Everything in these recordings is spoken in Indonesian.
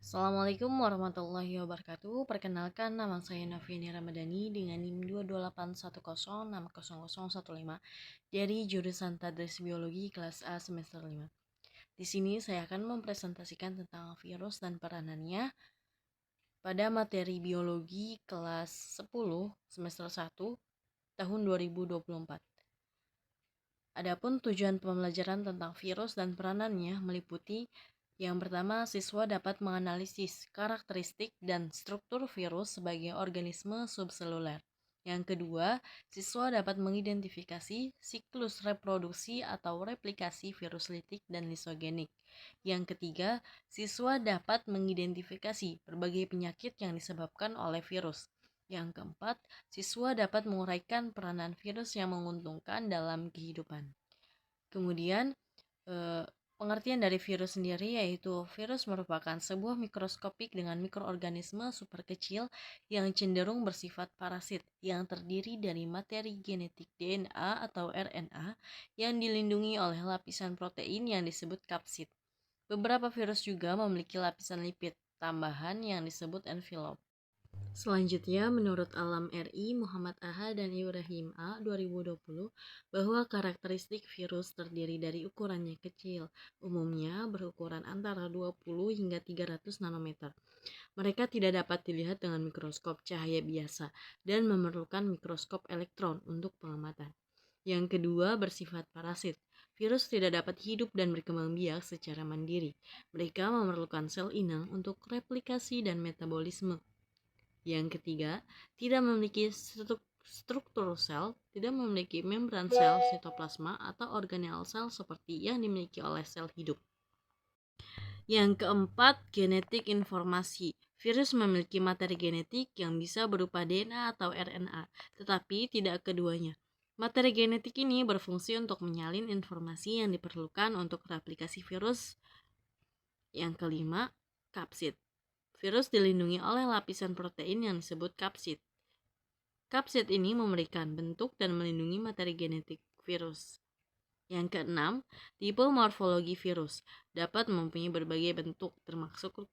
Assalamualaikum warahmatullahi wabarakatuh. Perkenalkan, nama saya Noviani Ramadhani dengan NIM 22810600015 dari jurusan Tadris Biologi kelas A semester 5. Di sini saya akan mempresentasikan tentang virus dan peranannya pada materi biologi kelas 10 semester 1 tahun 2024. Adapun tujuan pembelajaran tentang virus dan peranannya meliputi: yang pertama, siswa dapat menganalisis karakteristik dan struktur virus sebagai organisme subseluler. Yang kedua, siswa dapat mengidentifikasi siklus reproduksi atau replikasi virus litik dan lisogenik. Yang ketiga, siswa dapat mengidentifikasi berbagai penyakit yang disebabkan oleh virus. Yang keempat, siswa dapat menguraikan peranan virus yang menguntungkan dalam kehidupan. Kemudian, pengertian dari virus sendiri yaitu virus merupakan sebuah mikroskopik dengan mikroorganisme super kecil yang cenderung bersifat parasit yang terdiri dari materi genetik DNA atau RNA yang dilindungi oleh lapisan protein yang disebut kapsid. Beberapa virus juga memiliki lapisan lipid tambahan yang disebut envelope. Selanjutnya, menurut Alam RI Muhammad Aha dan Ibrahim A 2020, bahwa karakteristik virus terdiri dari ukurannya kecil, umumnya berukuran antara 20 hingga 300 nanometer. Mereka tidak dapat dilihat dengan mikroskop cahaya biasa dan memerlukan mikroskop elektron untuk pengamatan. Yang kedua, bersifat parasit. Virus tidak dapat hidup dan berkembang biak secara mandiri. Mereka memerlukan sel inang untuk replikasi dan metabolisme. Yang ketiga, tidak memiliki struktur sel, tidak memiliki membran sel, sitoplasma, atau organel sel seperti yang dimiliki oleh sel hidup. Yang keempat, genetik informasi. Virus memiliki materi genetik yang bisa berupa DNA atau RNA, tetapi tidak keduanya. Materi genetik ini berfungsi untuk menyalin informasi yang diperlukan untuk replikasi virus. Yang kelima, kapsid. Virus dilindungi oleh lapisan protein yang disebut kapsid. Kapsid ini memberikan bentuk dan melindungi materi genetik virus. Yang keenam, tipe morfologi virus dapat mempunyai berbagai bentuk termasuk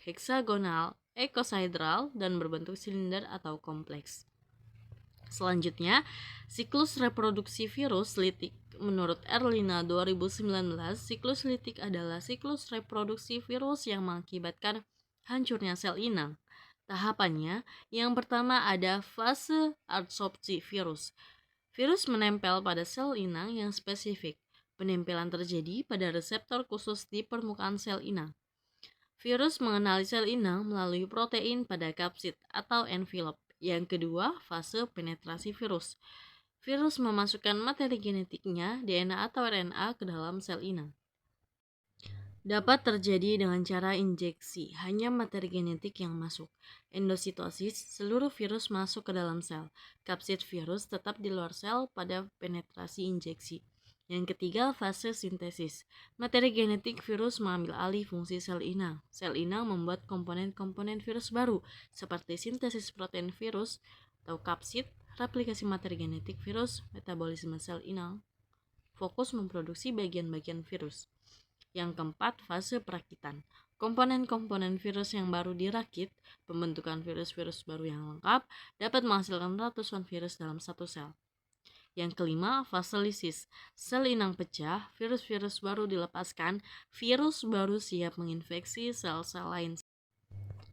heksagonal, ekosahedral, dan berbentuk silinder atau kompleks. Selanjutnya, siklus reproduksi virus litik. Menurut Erlina 2019, siklus litik adalah siklus reproduksi virus yang mengakibatkan hancurnya sel inang. Tahapannya, yang pertama ada fase adsorpsi virus. Virus menempel pada sel inang yang spesifik. Penempelan terjadi pada reseptor khusus di permukaan sel inang. Virus mengenali sel inang melalui protein pada kapsid atau envelope. Yang kedua, fase penetrasi virus. Virus memasukkan materi genetiknya, DNA atau RNA, ke dalam sel inang. Dapat terjadi dengan cara injeksi, hanya materi genetik yang masuk. Endositosis, seluruh virus masuk ke dalam sel. Kapsid virus tetap di luar sel pada penetrasi injeksi. Yang ketiga, fase sintesis. Materi genetik virus mengambil alih fungsi sel inang. Sel inang membuat komponen-komponen virus baru, seperti sintesis protein virus atau kapsid, replikasi materi genetik virus, metabolisme sel inang, fokus memproduksi bagian-bagian virus. Yang keempat, fase perakitan. Komponen-komponen virus yang baru dirakit, pembentukan virus-virus baru yang lengkap, dapat menghasilkan ratusan virus dalam satu sel. Yang kelima, fase lisis. Sel inang pecah, virus-virus baru dilepaskan, virus baru siap menginfeksi sel-sel lain.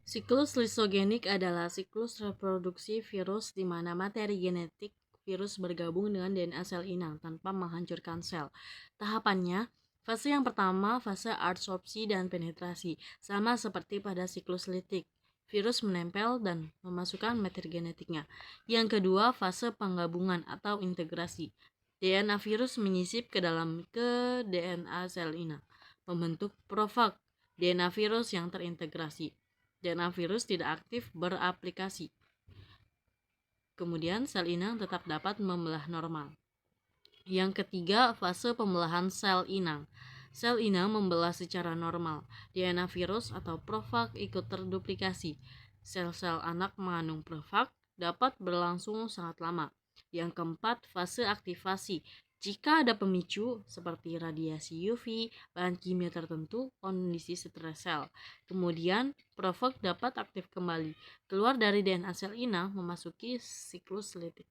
Siklus lisogenik adalah siklus reproduksi virus di mana materi genetik virus bergabung dengan DNA sel inang tanpa menghancurkan sel. Tahapannya, fase yang pertama, fase adsorpsi dan penetrasi, sama seperti pada siklus litik. Virus menempel dan memasukkan materi genetiknya. Yang kedua, fase penggabungan atau integrasi. DNA virus menyisip ke dalam DNA sel inang, membentuk profag, DNA virus yang terintegrasi. DNA virus tidak aktif beraplikasi. Kemudian sel inang tetap dapat membelah normal. Yang ketiga, fase pembelahan sel inang. Sel inang membelah secara normal. DNA virus atau profag ikut terduplikasi. Sel-sel anak mengandung profag dapat berlangsung sangat lama. Yang keempat, fase aktivasi. Jika ada pemicu seperti radiasi UV, bahan kimia tertentu, kondisi stres sel. Kemudian, profag dapat aktif kembali, keluar dari DNA sel inang memasuki siklus lipid.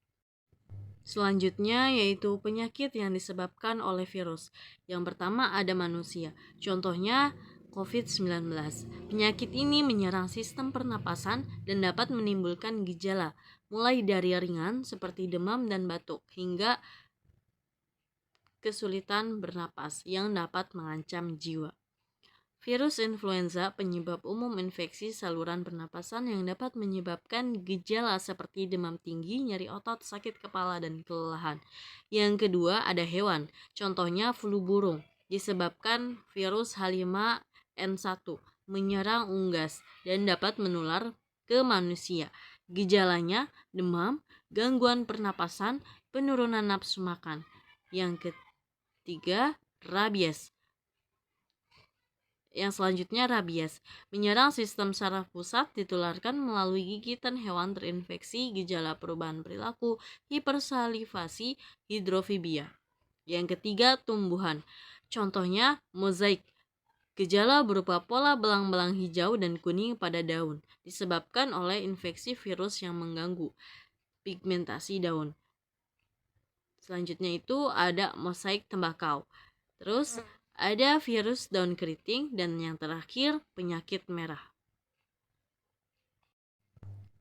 Selanjutnya yaitu penyakit yang disebabkan oleh virus. Yang pertama ada manusia, contohnya COVID-19. Penyakit ini menyerang sistem pernapasan dan dapat menimbulkan gejala, mulai dari ringan seperti demam dan batuk, hingga kesulitan bernapas yang dapat mengancam jiwa. Virus influenza penyebab umum infeksi saluran pernapasan yang dapat menyebabkan gejala seperti demam tinggi, nyeri otot, sakit kepala, dan kelelahan. Yang kedua ada hewan, contohnya flu burung, disebabkan virus H5N1, menyerang unggas dan dapat menular ke manusia. Gejalanya demam, gangguan pernapasan, penurunan nafsu makan. Yang ketiga, rabies. Yang selanjutnya rabies, menyerang sistem saraf pusat, ditularkan melalui gigitan hewan terinfeksi, gejala perubahan perilaku, hipersalivasi, hidrofobia. Yang ketiga, tumbuhan. Contohnya mozaik. Gejala berupa pola belang-belang hijau dan kuning pada daun, disebabkan oleh infeksi virus yang mengganggu pigmentasi daun. Selanjutnya itu ada mosaik tembakau. Terus ada virus daun keriting, dan yang terakhir penyakit merah.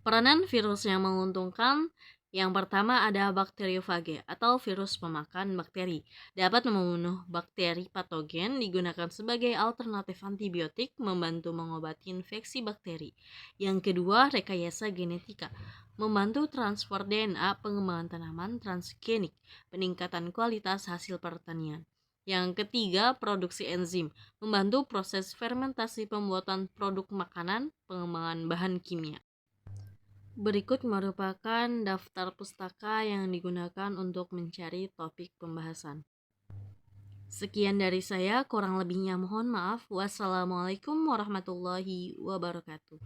Peranan virus yang menguntungkan, yang pertama ada bakteriofage atau virus pemakan bakteri. Dapat membunuh bakteri patogen, digunakan sebagai alternatif antibiotik, membantu mengobati infeksi bakteri. Yang kedua, rekayasa genetika, membantu transfer DNA, pengembangan tanaman transgenik, peningkatan kualitas hasil pertanian. Yang ketiga, produksi enzim, membantu proses fermentasi pembuatan produk makanan, pengembangan bahan kimia. Berikut merupakan daftar pustaka yang digunakan untuk mencari topik pembahasan. Sekian dari saya, kurang lebihnya mohon maaf. Wassalamualaikum warahmatullahi wabarakatuh.